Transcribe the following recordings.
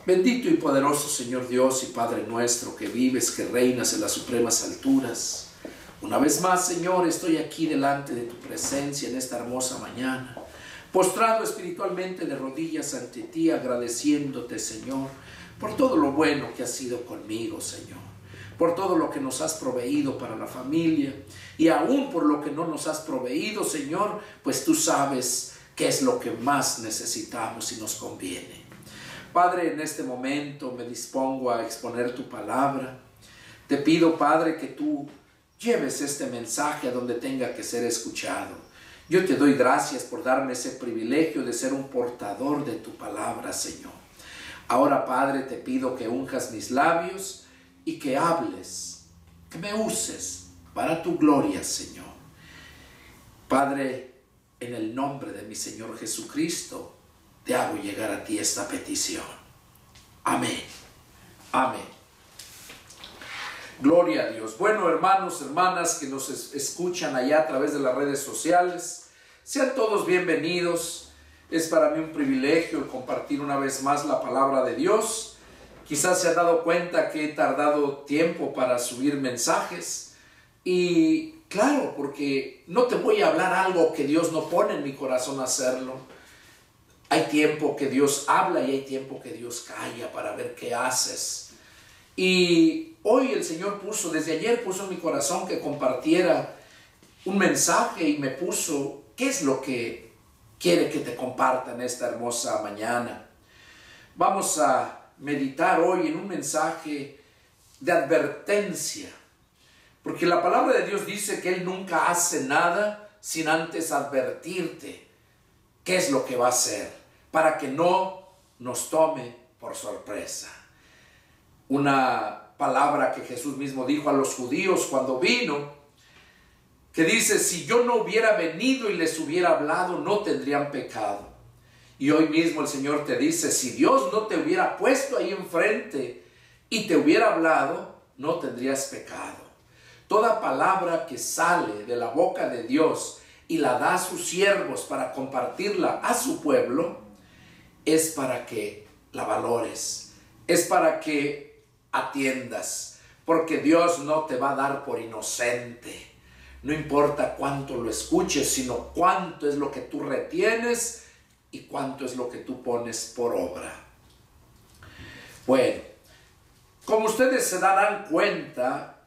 Bendito y poderoso Señor Dios y Padre nuestro, que vives, que reinas en las supremas alturas. Una vez más, Señor, estoy aquí delante de tu presencia en esta hermosa mañana, postrado espiritualmente de rodillas ante ti, agradeciéndote, Señor, por todo lo bueno que has sido conmigo, Señor, por todo lo que nos has proveído para la familia, y aún por lo que no nos has proveído, Señor, pues tú sabes qué es lo que más necesitamos y nos conviene. Padre, en este momento me dispongo a exponer tu palabra. Te pido, Padre, que tú lleves este mensaje a donde tenga que ser escuchado. Yo te doy gracias por darme ese privilegio de ser un portador de tu palabra, Señor. Ahora, Padre, te pido que unjas mis labios y que hables, que me uses para tu gloria, Señor. Padre, en el nombre de mi Señor Jesucristo, te hago llegar a ti esta petición. Amén. Amén. Gloria a Dios. Bueno, hermanos, hermanas que nos escuchan allá a través de las redes sociales, sean todos bienvenidos. Es para mí un privilegio el compartir una vez más la palabra de Dios. Quizás se han dado cuenta que he tardado tiempo para subir mensajes. Y claro, porque no te voy a hablar algo que Dios no pone en mi corazón hacerlo. Hay tiempo que Dios habla y hay tiempo que Dios calla para ver qué haces. Y hoy el Señor desde ayer puso en mi corazón que compartiera un mensaje y me puso, ¿qué es lo que quiere que te comparta en esta hermosa mañana? Vamos a meditar hoy en un mensaje de advertencia, porque la palabra de Dios dice que Él nunca hace nada sin antes advertirte qué es lo que va a hacer, para que no nos tome por sorpresa. Una palabra que Jesús mismo dijo a los judíos cuando vino, que dice, si yo no hubiera venido y les hubiera hablado, no tendrían pecado. Y hoy mismo el Señor te dice, si Dios no te hubiera puesto ahí enfrente y te hubiera hablado, no tendrías pecado. Toda palabra que sale de la boca de Dios y la da a sus siervos para compartirla a su pueblo, es para que la valores, es para que atiendas, porque Dios no te va a dar por inocente. No importa cuánto lo escuches, sino cuánto es lo que tú retienes y cuánto es lo que tú pones por obra. Bueno, como ustedes se darán cuenta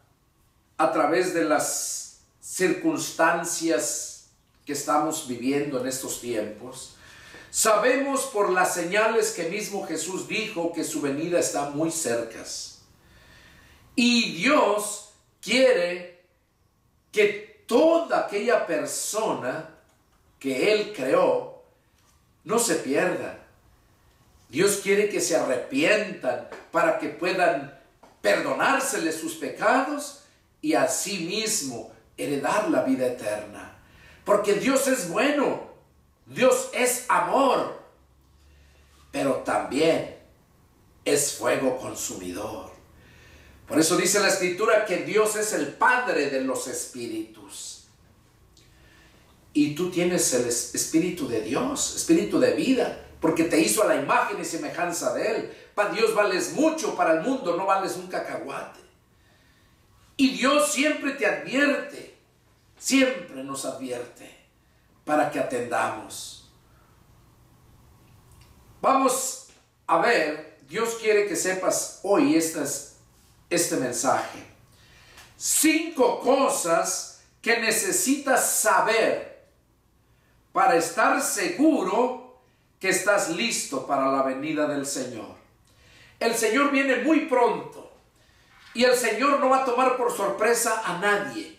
a través de las circunstancias que estamos viviendo en estos tiempos, sabemos por las señales que mismo Jesús dijo que su venida está muy cerca. Y Dios quiere que toda aquella persona que Él creó no se pierda. Dios quiere que se arrepientan para que puedan perdonárseles sus pecados y así mismo heredar la vida eterna. Porque Dios es bueno. Dios es amor, pero también es fuego consumidor. Por eso dice la Escritura que Dios es el Padre de los espíritus. Y tú tienes el Espíritu de Dios, Espíritu de vida, porque te hizo a la imagen y semejanza de Él. Para Dios vales mucho, para el mundo no vales un cacahuate. Y Dios siempre te advierte, siempre nos advierte, para que atendamos. Vamos a ver, Dios quiere que sepas hoy este mensaje. 5 cosas que necesitas saber para estar seguro que estás listo para la venida del Señor. El Señor viene muy pronto y el Señor no va a tomar por sorpresa a nadie.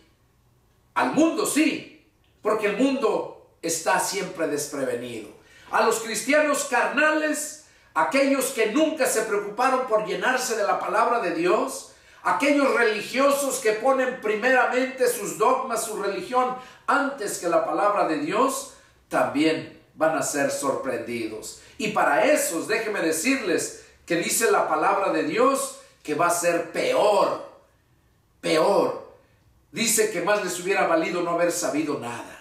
Al mundo sí, porque el mundo está siempre desprevenido. A los cristianos carnales, aquellos que nunca se preocuparon por llenarse de la palabra de Dios, aquellos religiosos que ponen primeramente sus dogmas, su religión, antes que la palabra de Dios, también van a ser sorprendidos. Y para esos, déjenme decirles que dice la palabra de Dios que va a ser peor. Dice que más les hubiera valido no haber sabido nada.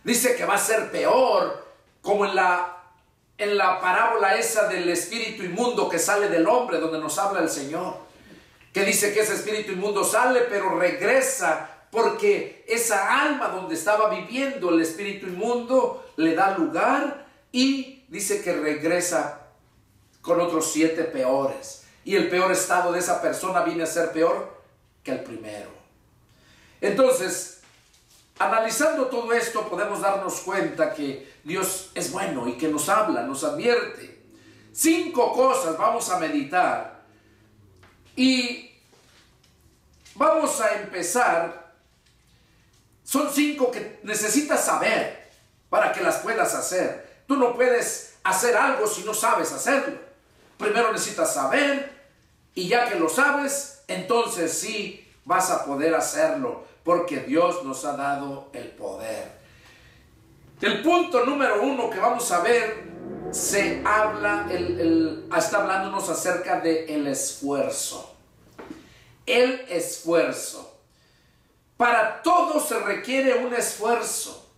Dice que va a ser peor, como en en la parábola esa del espíritu inmundo que sale del hombre, donde nos habla el Señor, que dice que ese espíritu inmundo sale, pero regresa porque esa alma donde estaba viviendo el espíritu inmundo le da lugar y dice que regresa con otros 7 peores. Y el peor estado de esa persona viene a ser peor que el primero. Entonces, analizando todo esto, podemos darnos cuenta que Dios es bueno y que nos habla, nos advierte. 5 cosas vamos a meditar y vamos a empezar. Son 5 que necesitas saber para que las puedas hacer. Tú no puedes hacer algo si no sabes hacerlo. Primero necesitas saber y ya que lo sabes, entonces sí vas a poder hacerlo, porque Dios nos ha dado el poder. El punto número 1 que vamos a ver, está hablándonos acerca del esfuerzo. El esfuerzo. Para todo se requiere un esfuerzo.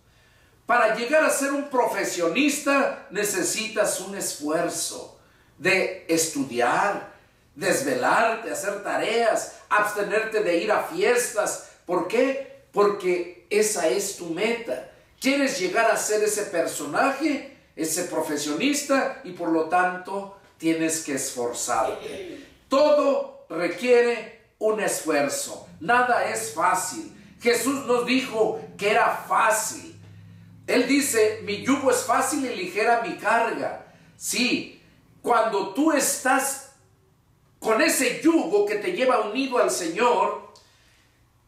Para llegar a ser un profesionista necesitas un esfuerzo de estudiar, desvelarte, hacer tareas, abstenerte de ir a fiestas. ¿Por qué? Porque esa es tu meta. Quieres llegar a ser ese personaje, ese profesionista, y por lo tanto tienes que esforzarte. Todo requiere un esfuerzo. Nada es fácil. Jesús nos dijo que era fácil. Él dice, mi yugo es fácil y ligera mi carga. Sí, cuando tú estás con ese yugo que te lleva unido al Señor,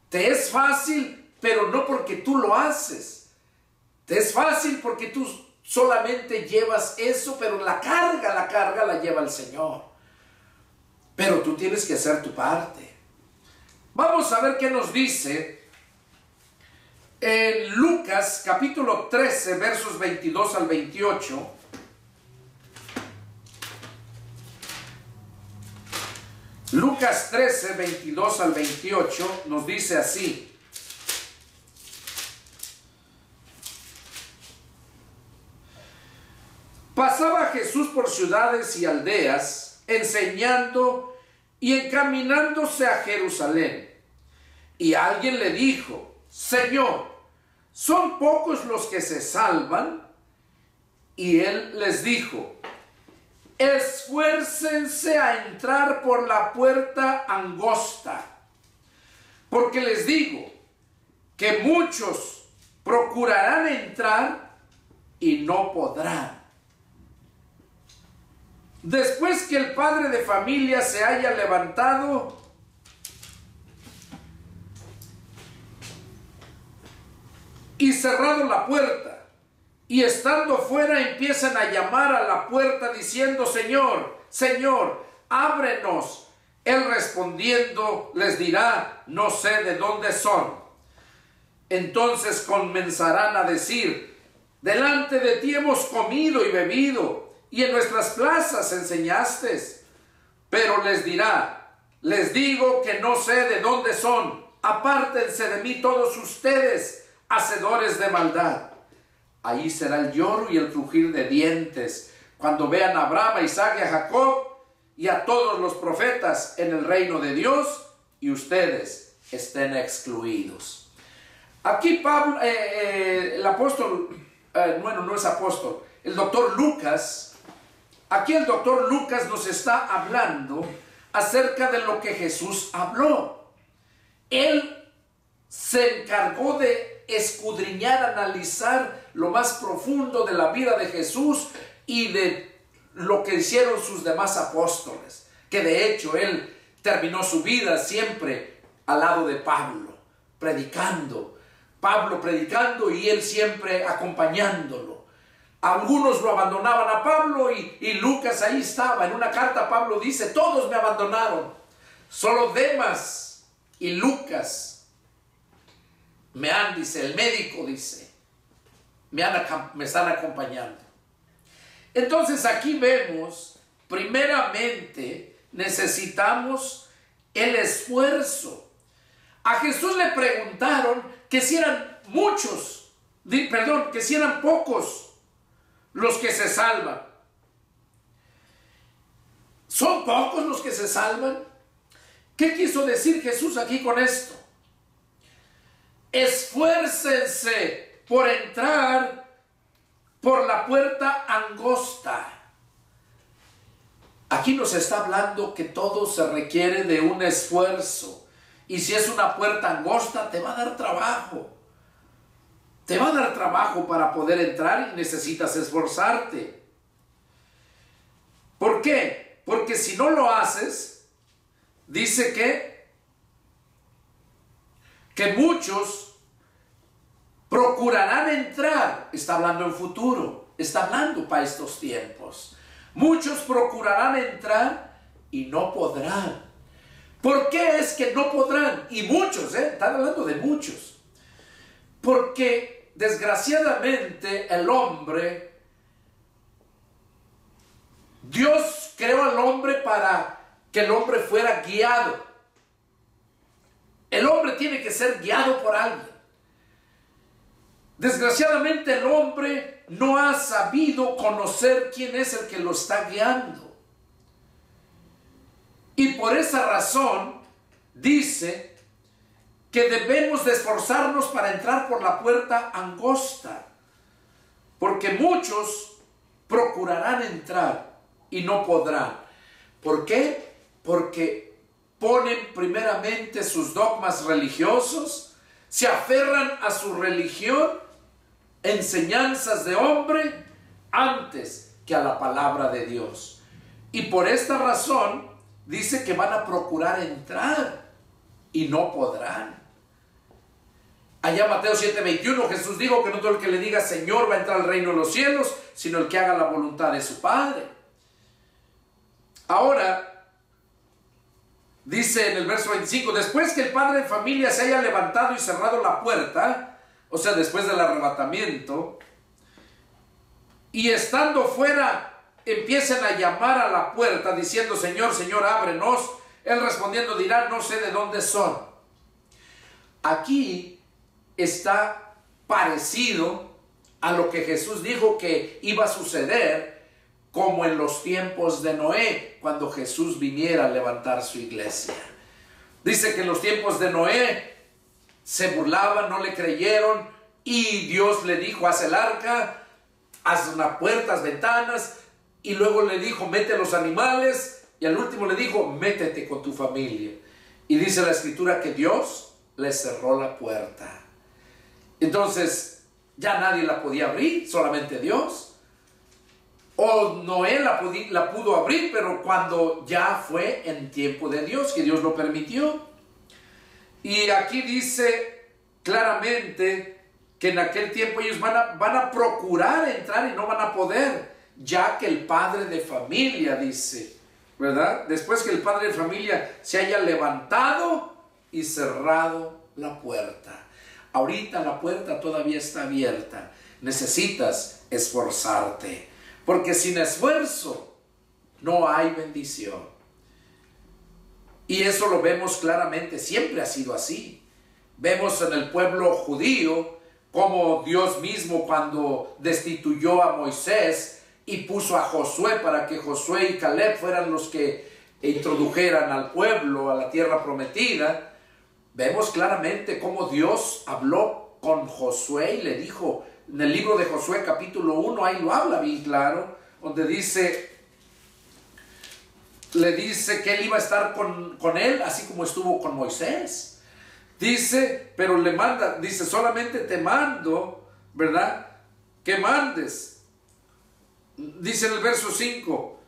te es fácil, pero no porque tú lo haces. Te es fácil porque tú solamente llevas eso, pero la carga la lleva el Señor. Pero tú tienes que hacer tu parte. Vamos a ver qué nos dice en Lucas capítulo 13, versos 22 al 28. Lucas 13, 22 al 28 nos dice así. Pasaba Jesús por ciudades y aldeas, enseñando y encaminándose a Jerusalén. Y alguien le dijo, Señor, ¿son pocos los que se salvan? Y él les dijo, esfuércense a entrar por la puerta angosta, porque les digo que muchos procurarán entrar y no podrán. Después que el padre de familia se haya levantado y cerrado la puerta, y estando fuera empiezan a llamar a la puerta diciendo, Señor, Señor, ábrenos. Él respondiendo les dirá, no sé de dónde son. Entonces comenzarán a decir, delante de ti hemos comido y bebido, y en nuestras plazas enseñaste. Pero les dirá, les digo que no sé de dónde son. Apártense de mí todos ustedes, hacedores de maldad. Ahí será el lloro y el crujir de dientes, cuando vean a Abraham, a Isaac y a Jacob, y a todos los profetas en el reino de Dios, y ustedes estén excluidos. Aquí Pablo, el apóstol, no es apóstol, el doctor Lucas, aquí el doctor Lucas nos está hablando acerca de lo que Jesús habló. Él se encargó de escudriñar, analizar lo más profundo de la vida de Jesús y de lo que hicieron sus demás apóstoles, que de hecho él terminó su vida siempre al lado de Pablo, predicando y él siempre acompañándolo. Algunos lo abandonaban a Pablo y Lucas ahí estaba. En una carta Pablo dice, todos me abandonaron, solo Demas y Lucas dice, el médico dice, me están acompañando. Entonces aquí vemos, primeramente, necesitamos el esfuerzo. A Jesús le preguntaron que si eran que si eran pocos los que se salvan. ¿Son pocos los que se salvan? ¿Qué quiso decir Jesús aquí con esto? Esfuércense por entrar por la puerta angosta. Aquí nos está hablando que todo se requiere de un esfuerzo. Y si es una puerta angosta, te va a dar trabajo. Te va a dar trabajo para poder entrar y necesitas esforzarte. ¿Por qué? Porque si no lo haces, dice que muchos procurarán entrar. Está hablando en futuro, está hablando para estos tiempos. Muchos procurarán entrar y no podrán. ¿Por qué es que no podrán? Y muchos, están hablando de muchos. Porque desgraciadamente el hombre, Dios creó al hombre para que el hombre fuera guiado. El hombre tiene que ser guiado por alguien. Desgraciadamente el hombre no ha sabido conocer quién es el que lo está guiando. Y por esa razón dice que debemos de esforzarnos para entrar por la puerta angosta. Porque muchos procurarán entrar y no podrán. ¿Por qué? Porque ponen primeramente sus dogmas religiosos, se aferran a su religión, enseñanzas de hombre, antes que a la palabra de Dios. Y por esta razón dice que van a procurar entrar y no podrán. Allá Mateo 7:21 Jesús dijo que no todo el que le diga Señor va a entrar al reino de los cielos, sino el que haga la voluntad de su Padre. Ahora, dice en el verso 25, después que el padre de familia se haya levantado y cerrado la puerta, o sea, después del arrebatamiento, y estando fuera empiecen a llamar a la puerta diciendo, Señor, Señor, ábrenos. Él respondiendo dirá, no sé de dónde son. Aquí está parecido a lo que Jesús dijo que iba a suceder como en los tiempos de Noé, cuando Jesús viniera a levantar su iglesia. Dice que en los tiempos de Noé se burlaban, no le creyeron, y Dios le dijo, haz el arca, haz unas puertas, ventanas, y luego le dijo, mete los animales, y al último le dijo, métete con tu familia. Y dice la escritura que Dios le cerró la puerta. Entonces, ya nadie la podía abrir, solamente Dios. O Noé la pudo abrir, pero cuando ya fue en tiempo de Dios, que Dios lo permitió. Y aquí dice claramente que en aquel tiempo ellos van a procurar entrar y no van a poder, ya que el padre de familia dice, ¿verdad? Después que el padre de familia se haya levantado y cerrado la puerta. Ahorita la puerta todavía está abierta. Necesitas esforzarte, porque sin esfuerzo no hay bendición. Y eso lo vemos claramente, siempre ha sido así. Vemos en el pueblo judío como Dios mismo, cuando destituyó a Moisés y puso a Josué para que Josué y Caleb fueran los que introdujeran al pueblo a la tierra prometida, vemos claramente cómo Dios habló con Josué y le dijo, en el libro de Josué capítulo 1, ahí lo habla bien claro, donde le dice que él iba a estar con él, así como estuvo con Moisés. Dice, pero le manda, dice, solamente te mando, ¿verdad? Que mandes. Dice en el verso 5,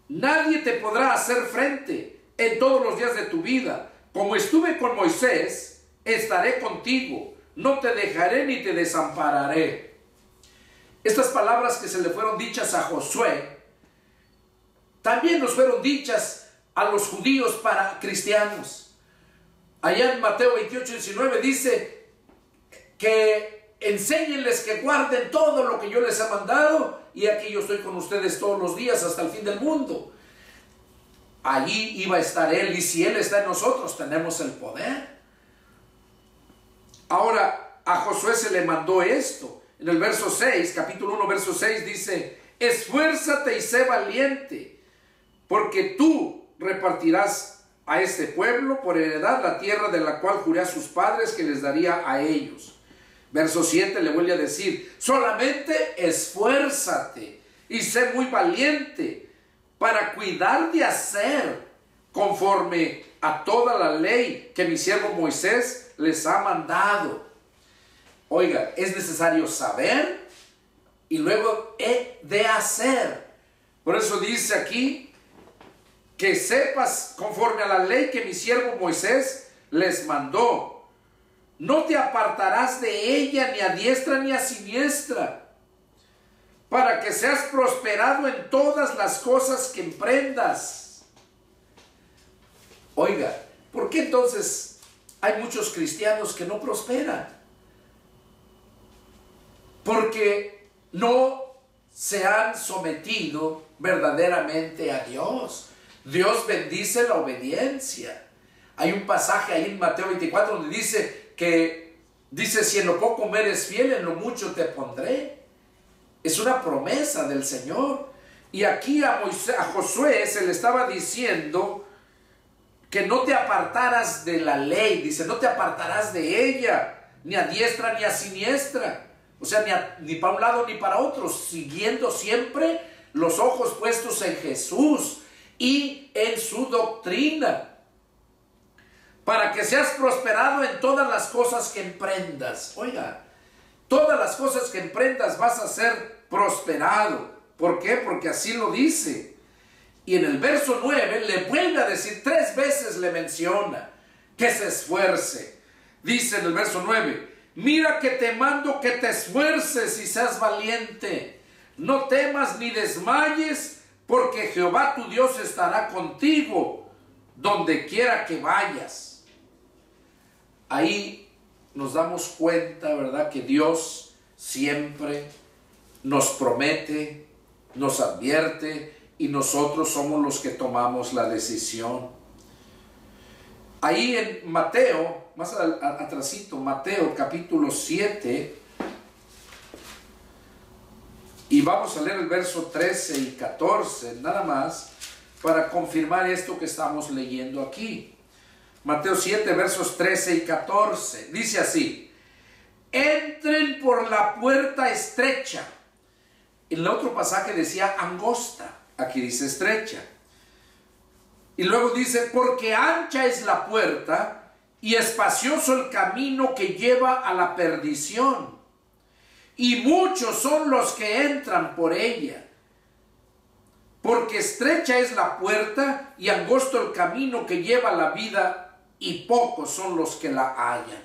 nadie te podrá hacer frente en todos los días de tu vida. Como estuve con Moisés, estaré contigo. No te dejaré ni te desampararé. Estas palabras que se le fueron dichas a Josué, también nos fueron dichas a los judíos para cristianos. Allá en Mateo 28:19 dice que enséñenles que guarden todo lo que yo les he mandado, y aquí yo estoy con ustedes todos los días hasta el fin del mundo. Allí iba a estar Él, y si Él está en nosotros, tenemos el poder. Ahora, a Josué se le mandó esto. En el verso 6, capítulo 1, verso 6 dice, esfuérzate y sé valiente, porque tú repartirás a este pueblo por heredad la tierra de la cual juré a sus padres que les daría a ellos. Verso 7 le vuelve a decir, solamente esfuérzate y sé muy valiente para cuidar de hacer conforme a toda la ley que mi siervo Moisés les ha mandado. Oiga, es necesario saber y luego he de hacer. Por eso dice aquí que sepas conforme a la ley que mi siervo Moisés les mandó. No te apartarás de ella ni a diestra ni a siniestra, para que seas prosperado en todas las cosas que emprendas. Oiga, ¿por qué entonces hay muchos cristianos que no prosperan? Porque no se han sometido verdaderamente a Dios. Dios bendice la obediencia. Hay un pasaje ahí en Mateo 24 donde dice, si en lo poco me eres fiel, en lo mucho te pondré. Es una promesa del Señor. Y aquí a Josué se le estaba diciendo que no te apartaras de la ley. Dice, no te apartarás de ella, ni a diestra ni a siniestra. O sea, ni para un lado ni para otro, siguiendo siempre los ojos puestos en Jesús y en su doctrina, para que seas prosperado en todas las cosas que emprendas. Oiga, todas las cosas que emprendas vas a ser prosperado. ¿Por qué? Porque así lo dice. Y en el verso 9 le vuelve a decir, 3 veces le menciona que se esfuerce. Dice en el verso 9, mira que te mando que te esfuerces y seas valiente. No temas ni desmayes, porque Jehová tu Dios estará contigo donde quiera que vayas. Ahí nos damos cuenta, ¿verdad?, que Dios siempre nos promete, nos advierte y nosotros somos los que tomamos la decisión. Ahí en Mateo, más atrasito, Mateo capítulo 7, y vamos a leer el verso 13 y 14, nada más, para confirmar esto que estamos leyendo aquí. Mateo 7, versos 13 y 14, dice así, entren por la puerta estrecha. En el otro pasaje decía angosta, aquí dice estrecha. Y luego dice, porque ancha es la puerta y espacioso el camino que lleva a la perdición, y muchos son los que entran por ella. Porque estrecha es la puerta y angosto el camino que lleva a la vida, y pocos son los que la hallan.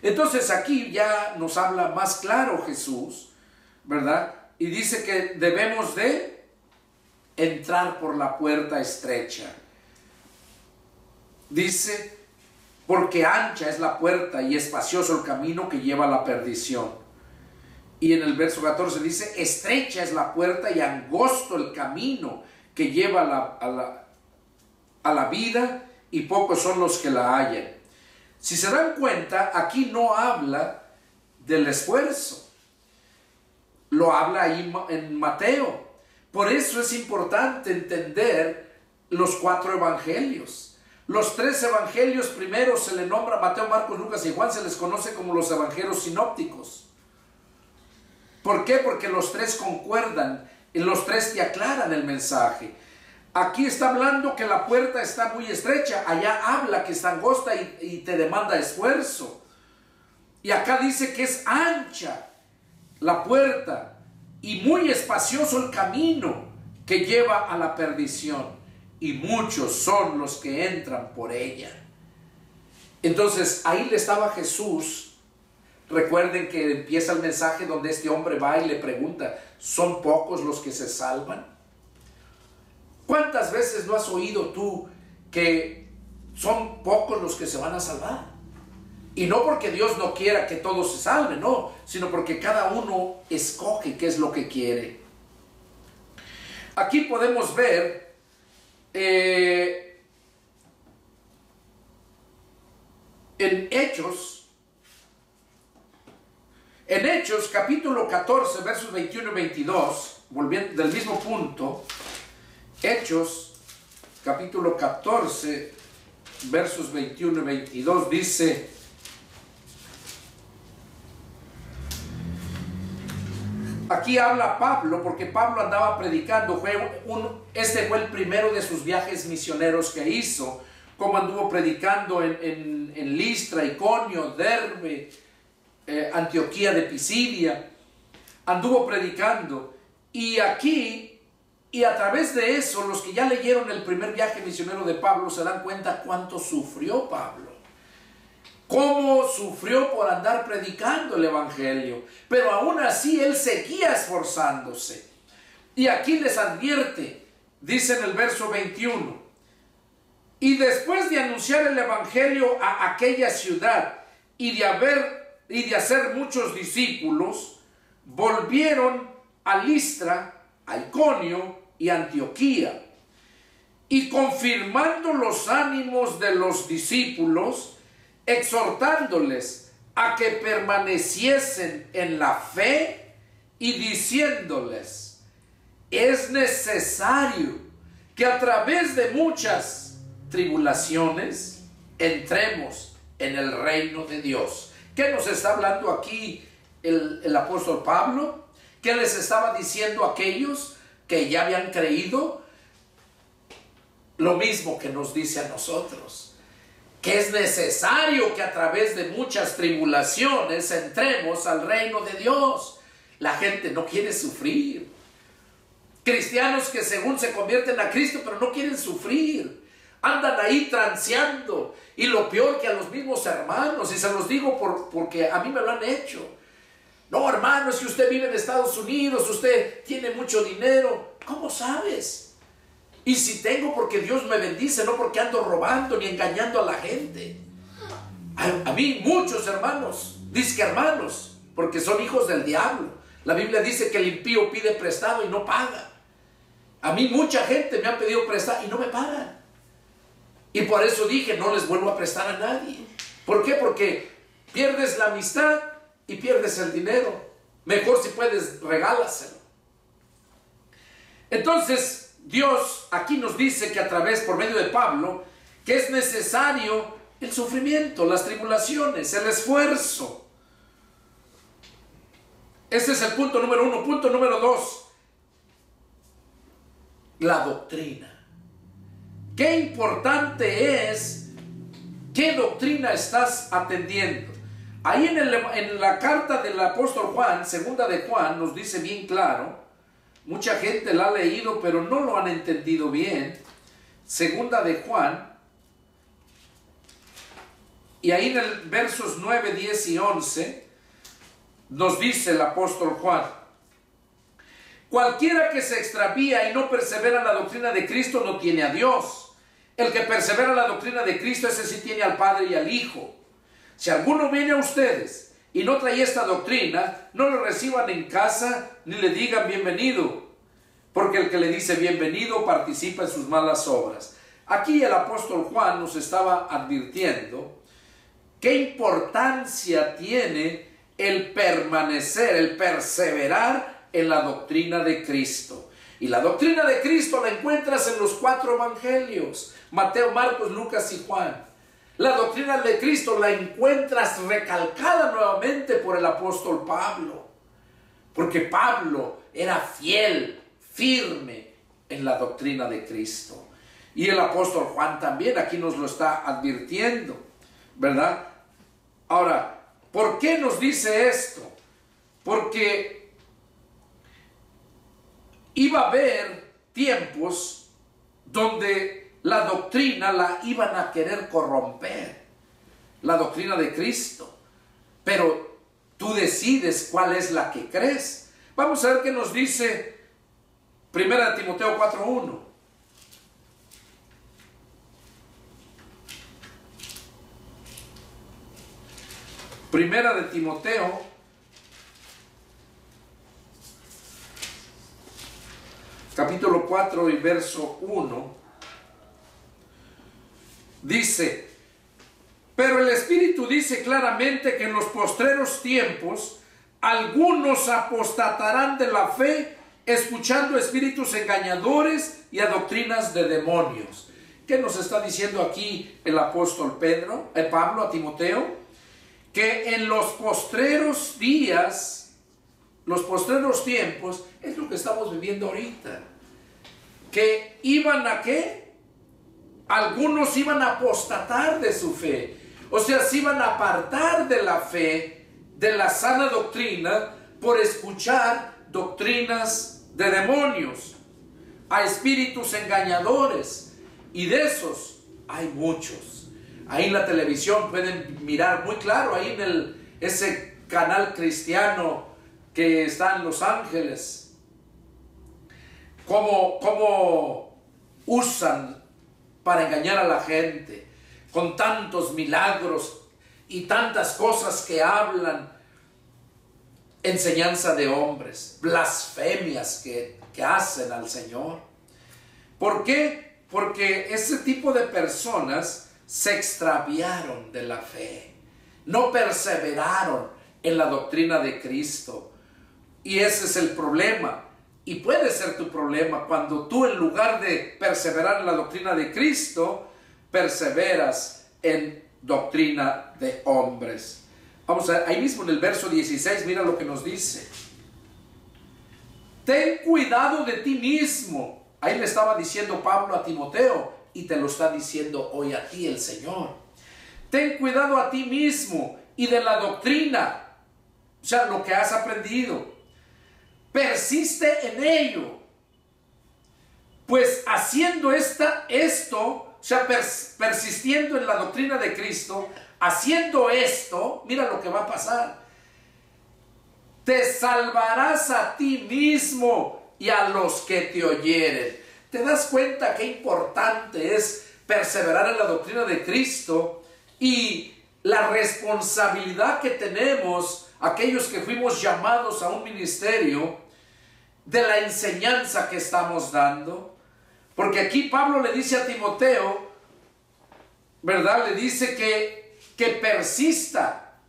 Entonces aquí ya nos habla más claro Jesús, ¿verdad? Y dice que debemos de entrar por la puerta estrecha. Dice, porque ancha es la puerta y espacioso el camino que lleva a la perdición. Y en el verso 14 dice, estrecha es la puerta y angosto el camino que lleva a la vida, y pocos son los que la hallan. Si se dan cuenta, aquí no habla del esfuerzo. Lo habla ahí en Mateo. Por eso es importante entender los 4 evangelios. Los 3 evangelios primeros se le nombra Mateo, Marcos, Lucas y Juan, se les conoce como los evangelios sinópticos. ¿Por qué? Porque los 3 concuerdan, y los 3 te aclaran el mensaje. Aquí está hablando que la puerta está muy estrecha, allá habla que está angosta y te demanda esfuerzo. Y acá dice que es ancha la puerta y muy espacioso el camino que lleva a la perdición, y muchos son los que entran por ella. Entonces ahí le estaba Jesús. Recuerden que empieza el mensaje donde este hombre va y le pregunta, ¿son pocos los que se salvan? ¿Cuántas veces no has oído tú que son pocos los que se van a salvar? Y no porque Dios no quiera que todos se salven, no, sino porque cada uno escoge qué es lo que quiere. Aquí podemos ver en Hechos capítulo 14, versos 21 y 22, volviendo del mismo punto, Hechos, capítulo 14, versos 21 y 22, dice: aquí habla Pablo, porque Pablo andaba predicando. Este fue el primero de sus viajes misioneros que hizo, como anduvo predicando en Listra, Iconio, Derbe, Antioquía de Pisidia. Anduvo predicando, y aquí, y a través de eso, los que ya leyeron el primer viaje misionero de Pablo se dan cuenta cuánto sufrió Pablo, cómo sufrió por andar predicando el evangelio, pero aún así él seguía esforzándose. Y aquí les advierte, dice en el verso 21: y después de anunciar el evangelio a aquella ciudad y de hacer muchos discípulos, volvieron a Listra, a Iconio y Antioquía, y confirmando los ánimos de los discípulos, exhortándoles a que permaneciesen en la fe y diciéndoles: es necesario que a través de muchas tribulaciones entremos en el reino de Dios. ¿Qué nos está hablando aquí el apóstol Pablo? ¿Qué les estaba diciendo a aquellos que ya habían creído? Lo mismo que nos dice a nosotros, que es necesario que a través de muchas tribulaciones entremos al reino de Dios. La gente no quiere sufrir. Cristianos que según se convierten a Cristo, pero no quieren sufrir. Andan ahí transeando, y lo peor, que a los mismos hermanos, y se los digo porque a mí me lo han hecho. No, hermano, es que usted vive en Estados Unidos, usted tiene mucho dinero. ¿Cómo sabes? Y si tengo, porque Dios me bendice, no porque ando robando ni engañando a la gente. A mí muchos hermanos, dizque hermanos, porque son hijos del diablo. La Biblia dice que el impío pide prestado y no paga. A mí mucha gente me ha pedido prestar y no me pagan. Y por eso dije, no les vuelvo a prestar a nadie. ¿Por qué? Porque pierdes la amistad y pierdes el dinero. Mejor, si puedes, regálaselo. Entonces Dios aquí nos dice que a través, por medio de Pablo, que es necesario el sufrimiento, las tribulaciones, el esfuerzo. Ese es el punto número 1. Punto número 2, la doctrina. Qué importante es qué doctrina estás atendiendo. Ahí en la carta del apóstol Juan, segunda de Juan, nos dice bien claro. Mucha gente la ha leído, pero no lo han entendido bien. Segunda de Juan, y ahí en el versos 9, 10 y 11, nos dice el apóstol Juan: cualquiera que se extravía y no persevera en la doctrina de Cristo no tiene a Dios. El que persevera en la doctrina de Cristo, ese sí tiene al Padre y al Hijo. Si alguno viene a ustedes y no trae esta doctrina, no lo reciban en casa ni le digan bienvenido, porque el que le dice bienvenido participa en sus malas obras. Aquí el apóstol Juan nos estaba advirtiendo qué importancia tiene el permanecer, el perseverar en la doctrina de Cristo. Y la doctrina de Cristo la encuentras en los 4 evangelios: Mateo, Marcos, Lucas y Juan. La doctrina de Cristo la encuentras recalcada nuevamente por el apóstol Pablo, porque Pablo era fiel, firme en la doctrina de Cristo. Y el apóstol Juan también aquí nos lo está advirtiendo, ¿verdad? Ahora, ¿por qué nos dice esto? Porque iba a haber tiempos donde la doctrina la iban a querer corromper, la doctrina de Cristo, pero tú decides cuál es la que crees. Vamos a ver qué nos dice 1 Timoteo 4:1. Primera de Timoteo, capítulo 4 y verso 1, dice: pero el Espíritu dice claramente que en los postreros tiempos algunos apostatarán de la fe escuchando a espíritus engañadores y a doctrinas de demonios. ¿Qué nos está diciendo aquí el apóstol Pablo a Timoteo? Que en los postreros días, los postreros tiempos, es lo que estamos viviendo ahorita. Que iban a ¿qué? Algunos iban a apostatar de su fe. O sea, se iban a apartar de la fe, de la sana doctrina, por escuchar doctrinas de demonios, a espíritus engañadores. Y de esos hay muchos. Ahí en la televisión pueden mirar muy claro, ahí en ese canal cristiano que está en Los Ángeles, cómo usan para engañar a la gente, con tantos milagros y tantas cosas que hablan, enseñanza de hombres, blasfemias que hacen al Señor. ¿Por qué? Porque ese tipo de personas se extraviaron de la fe, no perseveraron en la doctrina de Cristo. Y ese es el problema. Y puede ser tu problema cuando tú, en lugar de perseverar en la doctrina de Cristo, perseveras en doctrina de hombres. Vamos a ver, ahí mismo en el verso 16, mira lo que nos dice. Ten cuidado de ti mismo. Ahí le estaba diciendo Pablo a Timoteo, y te lo está diciendo hoy a ti el Señor. Ten cuidado a ti mismo y de la doctrina, o sea, lo que has aprendido. Persiste en ello, pues haciendo esto, o sea, persistiendo en la doctrina de Cristo, haciendo esto, mira lo que va a pasar. Te salvarás a ti mismo y a los que te oyeren. ¿Te das cuenta qué importante es perseverar en la doctrina de Cristo y la responsabilidad que tenemos aquellos que fuimos llamados a un ministerio de la enseñanza que estamos dando? Porque aquí Pablo le dice a Timoteo, ¿verdad? Le dice que persista.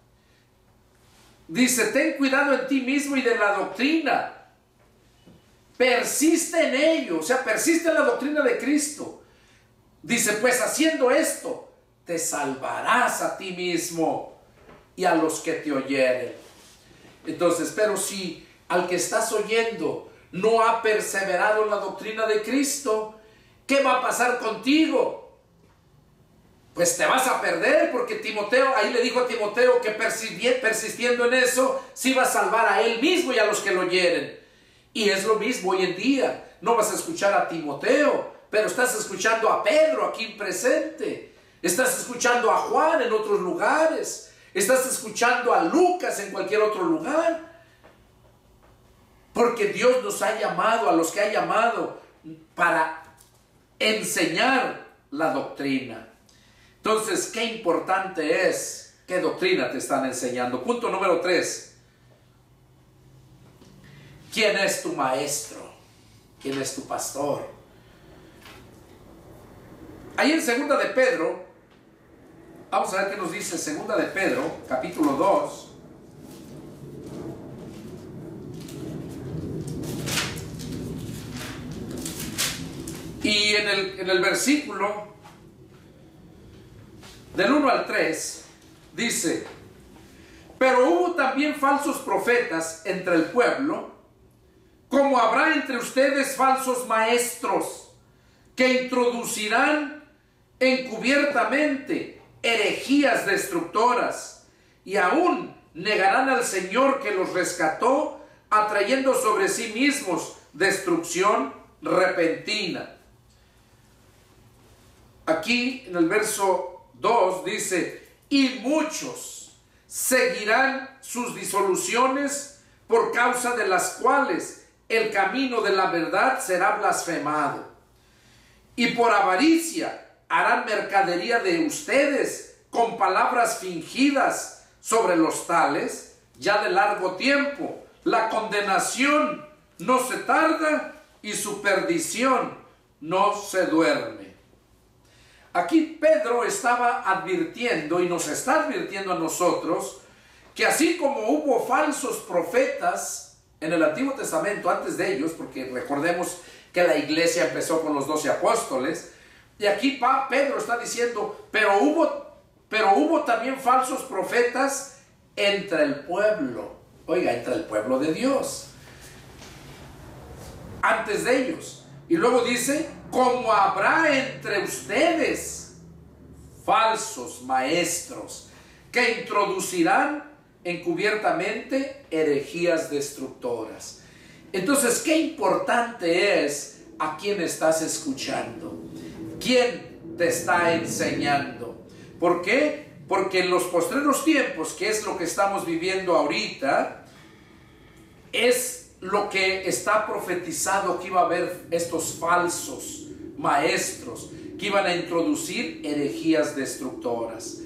Dice, ten cuidado en ti mismo y de la doctrina. Persiste en ello, o sea, persiste en la doctrina de Cristo. Dice, pues haciendo esto, te salvarás a ti mismo y a los que te oyeren. Entonces, pero si al que estás oyendo no ha perseverado en la doctrina de Cristo, ¿qué va a pasar contigo? Pues te vas a perder, porque Timoteo, ahí le dijo a Timoteo que persistiendo en eso, sí va a salvar a él mismo y a los que lo oyeren. Y es lo mismo hoy en día. No vas a escuchar a Timoteo, pero estás escuchando a Pedro aquí presente. Estás escuchando a Juan en otros lugares. Estás escuchando a Lucas en cualquier otro lugar. Porque Dios nos ha llamado, a los que ha llamado, para enseñar la doctrina. Entonces, qué importante es qué doctrina te están enseñando. Punto número 3. ¿Quién es tu maestro? ¿Quién es tu pastor? Ahí en 2 de Pedro, vamos a ver qué nos dice 2 de Pedro, capítulo 2. Y en el versículo del 1 al 3 dice: pero hubo también falsos profetas entre el pueblo, como habrá entre ustedes falsos maestros, que introducirán encubiertamente herejías destructoras, y aún negarán al Señor que los rescató, atrayendo sobre sí mismos destrucción repentina. Aquí en el verso 2 dice: y muchos seguirán sus disoluciones, por causa de las cuales el camino de la verdad será blasfemado. Y por avaricia harán mercadería de ustedes con palabras fingidas. Sobre los tales, ya de largo tiempo, la condenación no se tarda y su perdición no se duerme. Aquí Pedro estaba advirtiendo y nos está advirtiendo a nosotros que así como hubo falsos profetas en el Antiguo Testamento, antes de ellos, porque recordemos que la iglesia empezó con los 12 apóstoles, y aquí Pedro está diciendo, pero hubo también falsos profetas entre el pueblo. Oiga, entre el pueblo de Dios. Antes de ellos. Y luego dice, como habrá entre ustedes falsos maestros que introducirán encubiertamente herejías destructoras. Entonces, qué importante es a quién estás escuchando. ¿Quién te está enseñando? ¿Por qué? Porque en los postreros tiempos, que es lo que estamos viviendo ahorita, es lo que está profetizado, que iba a haber estos falsos maestros que iban a introducir herejías destructoras.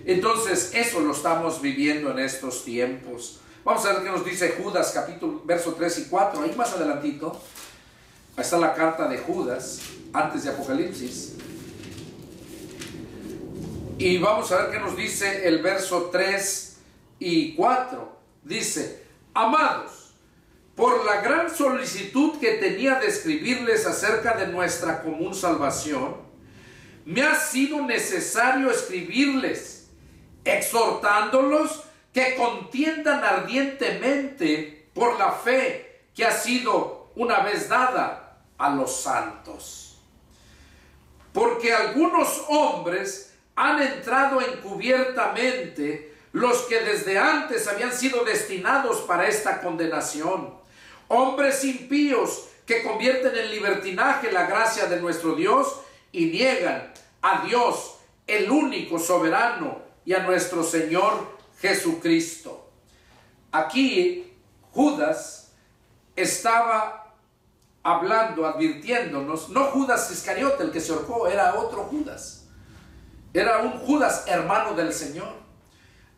Entonces, eso lo estamos viviendo en estos tiempos. Vamos a ver qué nos dice Judas, verso 3 y 4. Ahí más adelantito. Ahí está la carta de Judas, antes de Apocalipsis. Y vamos a ver qué nos dice el verso 3 y 4. Dice, amados, por la gran solicitud que tenía de escribirles acerca de nuestra común salvación, me ha sido necesario escribirles, exhortándolos que contiendan ardientemente por la fe que ha sido una vez dada a los santos. Porque algunos hombres han entrado encubiertamente, los que desde antes habían sido destinados para esta condenación, hombres impíos que convierten en libertinaje la gracia de nuestro Dios y niegan a Dios, el único soberano, y a nuestro Señor Jesucristo. Aquí Judas estaba hablando, advirtiéndonos, no Judas Iscariote el que se ahorcó, era otro Judas, era un Judas hermano del Señor.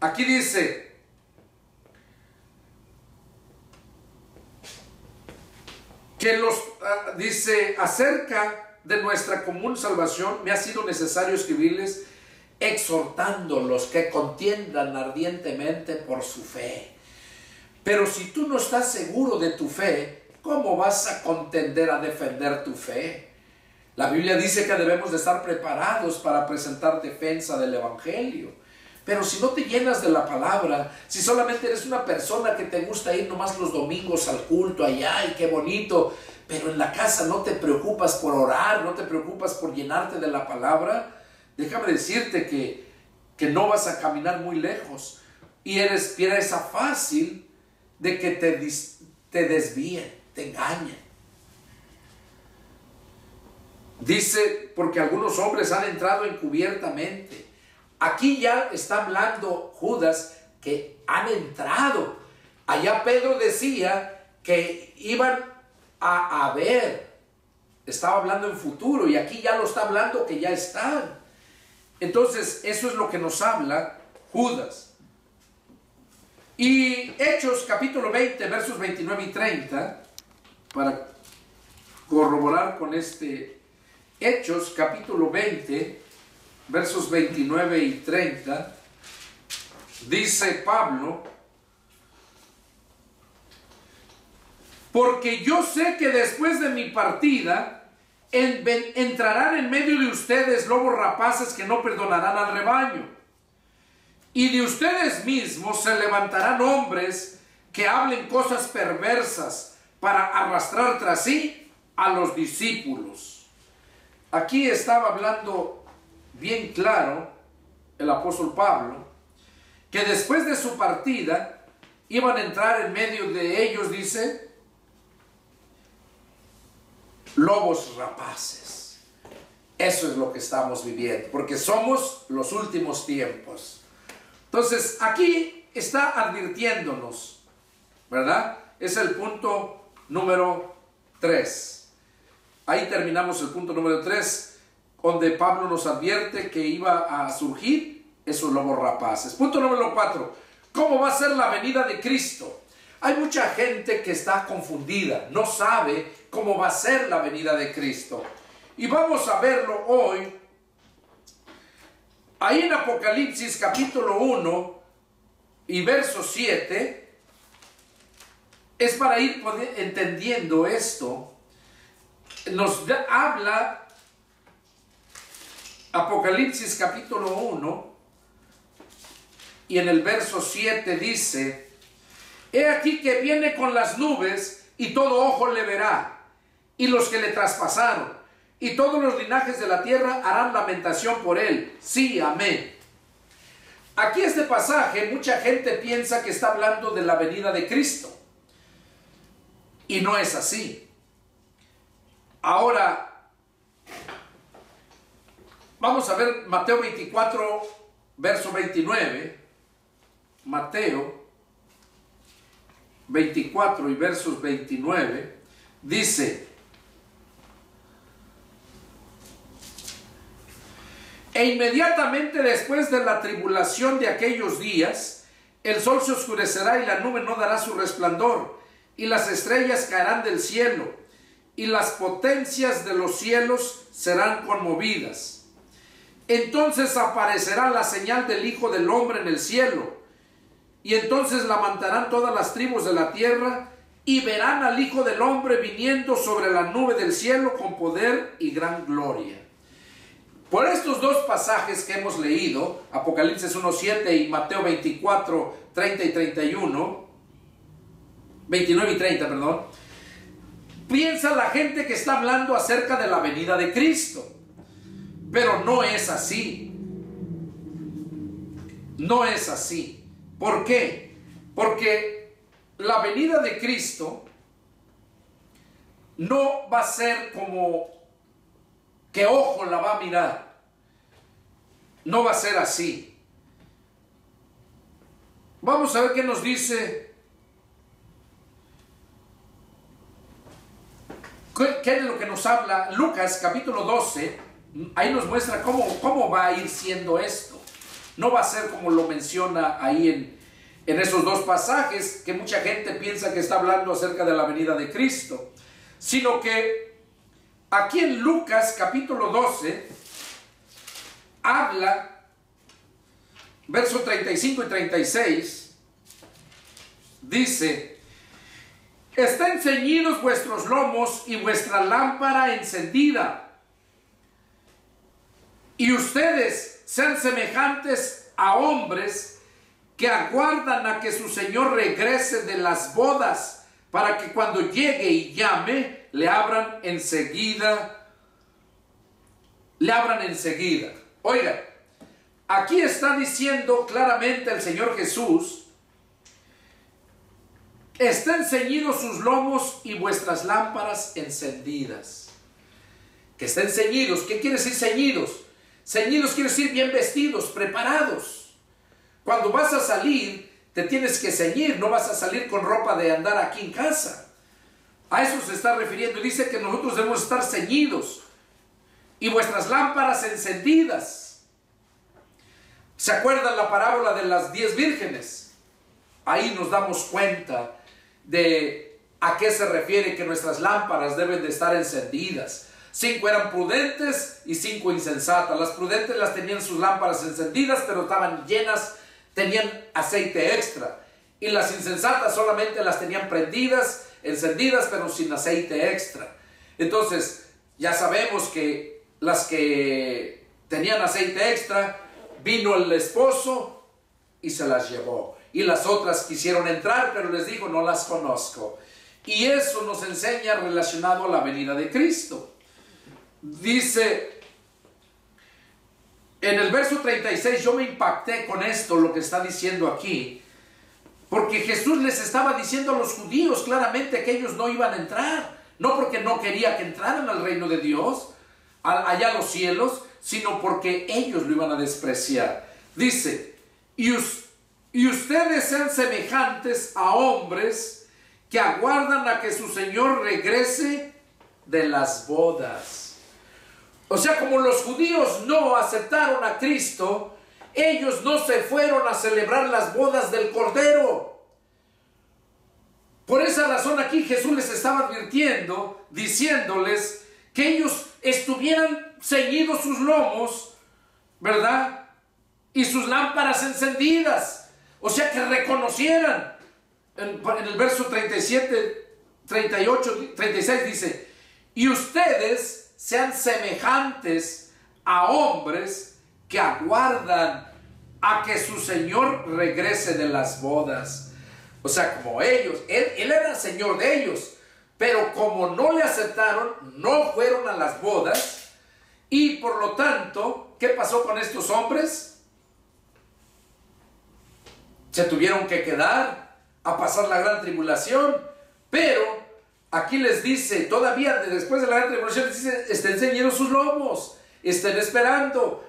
Aquí dice, que dice, acerca de nuestra común salvación me ha sido necesario escribirles, exhortándolos que contiendan ardientemente por su fe. Pero si tú no estás seguro de tu fe, ¿cómo vas a contender a defender tu fe? La Biblia dice que debemos de estar preparados para presentar defensa del Evangelio. Pero si no te llenas de la palabra, si solamente eres una persona que te gusta ir nomás los domingos al culto allá y qué bonito, pero en la casa no te preocupas por orar, no te preocupas por llenarte de la palabra, déjame decirte que no vas a caminar muy lejos y eres pieza fácil de que te desvíen, te engañen. Dice, porque algunos hombres han entrado encubiertamente. Aquí ya está hablando Judas que han entrado. Allá Pedro decía que iban a ver. Estaba hablando en futuro y aquí ya lo está hablando que ya están. Entonces, eso es lo que nos habla Judas. Y Hechos capítulo 20, versos 29 y 30, para corroborar con este Hechos capítulo 20, versos 29 y 30, dice Pablo, porque yo sé que después de mi partida entrarán en medio de ustedes lobos rapaces que no perdonarán al rebaño, y de ustedes mismos se levantarán hombres que hablen cosas perversas para arrastrar tras sí a los discípulos. Aquí estaba hablando bien claro el apóstol Pablo, que después de su partida iban a entrar en medio de ellos, dice, lobos rapaces. Eso es lo que estamos viviendo, porque somos los últimos tiempos. Entonces, aquí está advirtiéndonos, ¿verdad? Es el punto número 3. Ahí terminamos el punto número 3, donde Pablo nos advierte que iba a surgir esos lobos rapaces. Punto número 4. ¿Cómo va a ser la venida de Cristo? Hay mucha gente que está confundida, no sabe cómo va a ser la venida de Cristo. Y vamos a verlo hoy, ahí en Apocalipsis capítulo 1 y verso 7, es para ir entendiendo esto. Habla Apocalipsis capítulo 1 y en el verso 7 dice: he aquí que viene con las nubes y todo ojo le verá, y los que le traspasaron, y todos los linajes de la tierra harán lamentación por él. Sí, amén. Aquí este pasaje, mucha gente piensa que está hablando de la venida de Cristo, y no es así. Ahora, vamos a ver Mateo 24, verso 29. Mateo 24 y versos 29, dice: e inmediatamente después de la tribulación de aquellos días, el sol se oscurecerá y la nube no dará su resplandor, y las estrellas caerán del cielo, y las potencias de los cielos serán conmovidas. Entonces aparecerá la señal del Hijo del Hombre en el cielo, y entonces lamentarán todas las tribus de la tierra, y verán al Hijo del Hombre viniendo sobre la nube del cielo con poder y gran gloria. Por estos dos pasajes que hemos leído, Apocalipsis 1:7 y Mateo 24, 30 y 31, 29 y 30, perdón, piensa la gente que está hablando acerca de la venida de Cristo. Pero no es así. No es así. ¿Por qué? Porque la venida de Cristo no va a ser como que ojo la va a mirar. No va a ser así. Vamos a ver qué nos dice. ¿Qué es lo que nos habla Lucas capítulo 12? Ahí nos muestra cómo va a ir siendo esto. No va a ser como lo menciona ahí en esos dos pasajes, que mucha gente piensa que está hablando acerca de la venida de Cristo, sino que aquí en Lucas capítulo 12 habla, versos 35 y 36, dice: estén ceñidos vuestros lomos y vuestra lámpara encendida, y ustedes sean semejantes a hombres que aguardan a que su Señor regrese de las bodas, para que cuando llegue y llame, le abran enseguida. Oiga, aquí está diciendo claramente el Señor Jesús: estén ceñidos sus lomos y vuestras lámparas encendidas. Que estén ceñidos. ¿Qué quiere decir ceñidos? Ceñidos quiere decir bien vestidos, preparados. Cuando vas a salir, te tienes que ceñir. No vas a salir con ropa de andar aquí en casa. A eso se está refiriendo. Y dice que nosotros debemos estar ceñidos y vuestras lámparas encendidas. ¿Se acuerdan la parábola de las 10 vírgenes? Ahí nos damos cuenta de a qué se refiere que nuestras lámparas deben de estar encendidas. 5 eran prudentes y 5 insensatas. Las prudentes las tenían sus lámparas encendidas, pero estaban llenas, tenían aceite extra. Y las insensatas solamente las tenían prendidas, encendidas, pero sin aceite extra. Entonces, ya sabemos que las que tenían aceite extra, vino el esposo y se las llevó. Y las otras quisieron entrar, pero les dijo: no las conozco. Y eso nos enseña relacionado a la venida de Cristo. Dice en el verso 36, yo me impacté con esto, lo que está diciendo aquí, porque Jesús les estaba diciendo a los judíos claramente que ellos no iban a entrar, no porque no quería que entraran al reino de Dios, allá a los cielos, sino porque ellos lo iban a despreciar. Dice: y ustedes sean semejantes a hombres que aguardan a que su Señor regrese de las bodas. O sea, como los judíos no aceptaron a Cristo, ellos no se fueron a celebrar las bodas del Cordero. Por esa razón aquí Jesús les estaba advirtiendo, diciéndoles que ellos estuvieran ceñidos sus lomos, ¿verdad? Y sus lámparas encendidas. O sea, que reconocieran en el verso 37, 38, 36 dice: y ustedes sean semejantes a hombres que aguardan a que su Señor regrese de las bodas. O sea, como ellos, él era el Señor de ellos, pero como no le aceptaron, no fueron a las bodas, y por lo tanto, ¿qué pasó con estos hombres? Se tuvieron que quedar a pasar la gran tribulación. Pero aquí les dice, todavía después de la gran tribulación, les dice: estén ceñidos sus lomos, estén esperando,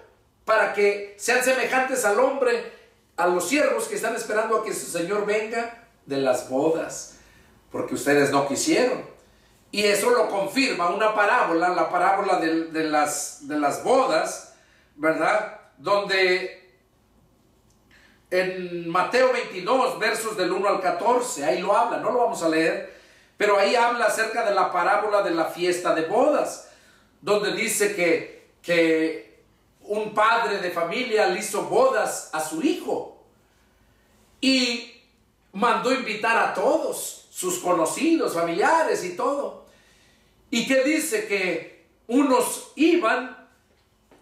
para que sean semejantes al hombre, a los siervos que están esperando a que su Señor venga de las bodas, porque ustedes no quisieron. Y eso lo confirma una parábola, la parábola de las bodas, ¿verdad? Donde en Mateo 22, versos del 1 al 14, ahí lo habla, no lo vamos a leer, pero ahí habla acerca de la parábola de la fiesta de bodas, donde dice que un padre de familia le hizo bodas a su hijo y mandó invitar a todos sus conocidos, familiares y todo. ¿Y qué dice? Que unos iban,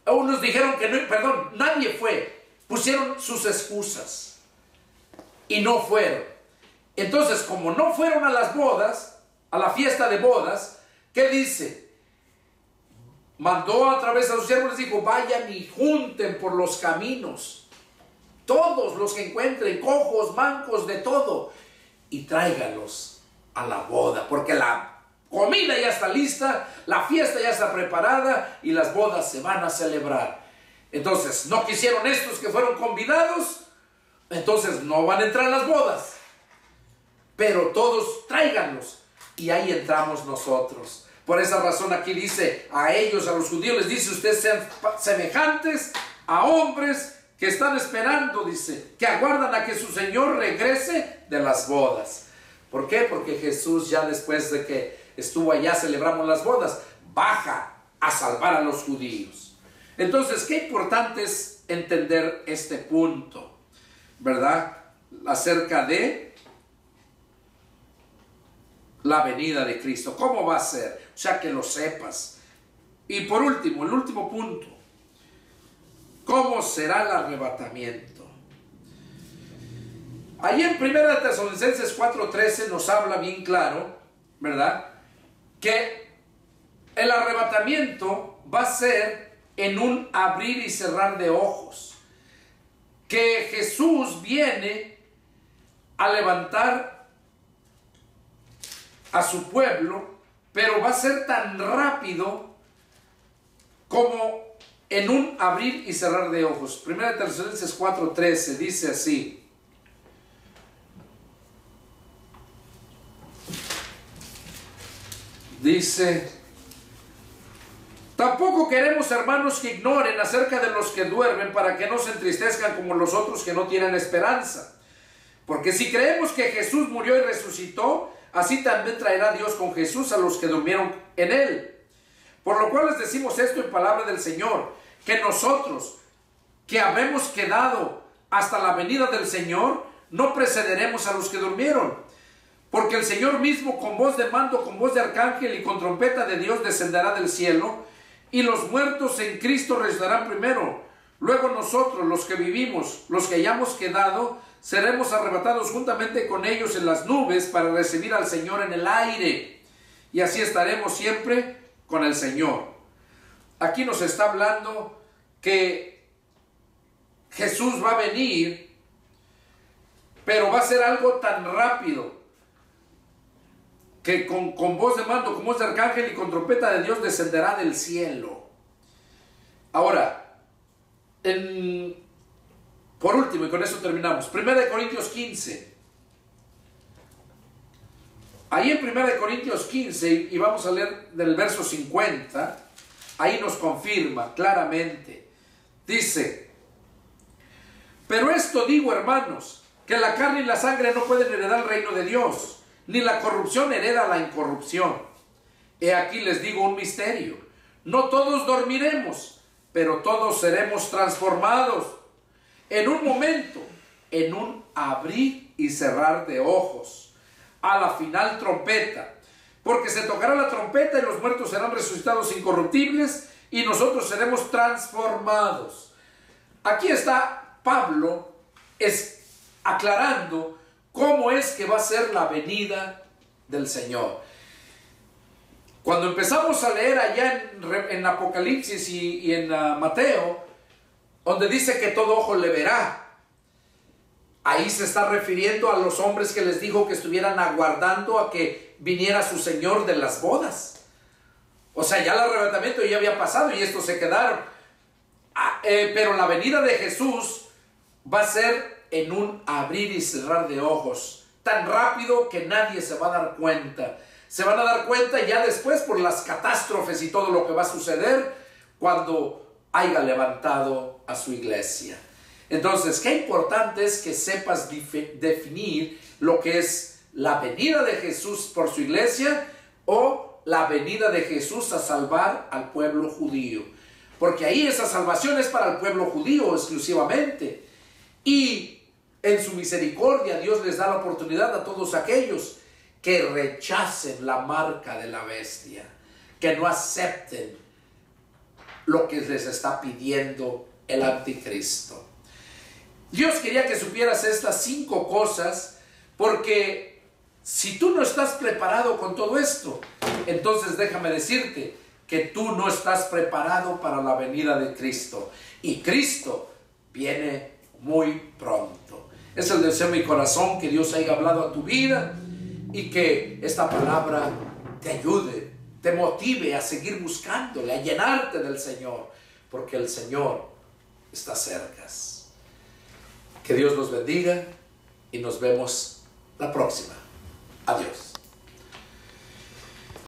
unos dijeron que no, perdón, nadie fue, pusieron sus excusas y no fueron. Entonces, como no fueron a las bodas, a la fiesta de bodas, ¿qué dice? Mandó a través de sus siervos, les dijo: vayan y junten por los caminos todos los que encuentren, cojos, mancos, de todo, y tráiganlos a la boda, porque la comida ya está lista, la fiesta ya está preparada y las bodas se van a celebrar. Entonces, no quisieron estos que fueron convidados, entonces no van a entrar a las bodas, pero todos tráiganlos, y ahí entramos nosotros. Por esa razón aquí dice a ellos, a los judíos, les dice: ustedes sean semejantes a hombres que están esperando, dice, que aguardan a que su Señor regrese de las bodas. ¿Por qué? Porque Jesús, ya después de que estuvo allá, celebramos las bodas, baja a salvar a los judíos. Entonces, qué importante es entender este punto, ¿verdad? Acerca de la venida de Cristo. ¿Cómo va a ser? O sea, que lo sepas. Y por último, el último punto: ¿cómo será el arrebatamiento? Allí en 1 Tesalonicenses 4:13 nos habla bien claro, ¿verdad?, que el arrebatamiento va a ser en un abrir y cerrar de ojos, que Jesús viene a levantar a su pueblo, pero va a ser tan rápido como en un abrir y cerrar de ojos. 1 Tesalonicenses 4:13 dice así: dice: tampoco queremos, hermanos, que ignoren acerca de los que duermen, para que no se entristezcan como los otros que no tienen esperanza. Porque si creemos que Jesús murió y resucitó, así también traerá Dios con Jesús a los que durmieron en él. Por lo cual les decimos esto en palabra del Señor, que nosotros, que habemos quedado hasta la venida del Señor, no precederemos a los que durmieron. Porque el Señor mismo, con voz de mando, con voz de arcángel y con trompeta de Dios, descenderá del cielo, y los muertos en Cristo resucitarán primero. Luego nosotros, los que vivimos, los que hayamos quedado, seremos arrebatados juntamente con ellos en las nubes para recibir al Señor en el aire. Y así estaremos siempre con el Señor. Aquí nos está hablando que Jesús va a venir, pero va a ser algo tan rápido que con voz de mando, con voz de arcángel y con trompeta de Dios descenderá del cielo. Ahora, por último, y con eso terminamos, 1 Corintios 15. Ahí en 1 Corintios 15, y vamos a leer del verso 50, ahí nos confirma claramente. Dice: pero esto digo, hermanos, que la carne y la sangre no pueden heredar el reino de Dios, ni la corrupción hereda la incorrupción. He aquí les digo un misterio: no todos dormiremos, pero todos seremos transformados en un momento, en un abrir y cerrar de ojos a la final trompeta, porque se tocará la trompeta y los muertos serán resucitados incorruptibles y nosotros seremos transformados. Aquí está Pablo aclarando cómo es que va a ser la venida del Señor. Cuando empezamos a leer allá en Apocalipsis y en Mateo, donde dice que todo ojo le verá, ahí se está refiriendo a los hombres que les dijo que estuvieran aguardando a que viniera su Señor de las bodas. O sea, ya el arrebatamiento ya había pasado y estos se quedaron. Pero la venida de Jesús va a ser en un abrir y cerrar de ojos, tan rápido que nadie se va a dar cuenta. Se van a dar cuenta ya después por las catástrofes y todo lo que va a suceder cuando haya levantado a su iglesia. Entonces, qué importante es que sepas definir lo que es la venida de Jesús por su iglesia o la venida de Jesús a salvar al pueblo judío. Porque ahí esa salvación es para el pueblo judío exclusivamente. Y en su misericordia Dios les da la oportunidad a todos aquellos que rechacen la marca de la bestia, que no acepten lo que les está pidiendo el anticristo. Dios quería que supieras estas 5 cosas, porque si tú no estás preparado con todo esto, entonces déjame decirte que tú no estás preparado para la venida de Cristo. Y Cristo viene muy pronto. Es el deseo de mi corazón que Dios haya hablado a tu vida y que esta palabra te ayude, te motive a seguir buscándole, a llenarte del Señor, porque el Señor está cerca. Que Dios los bendiga y nos vemos la próxima. Adiós.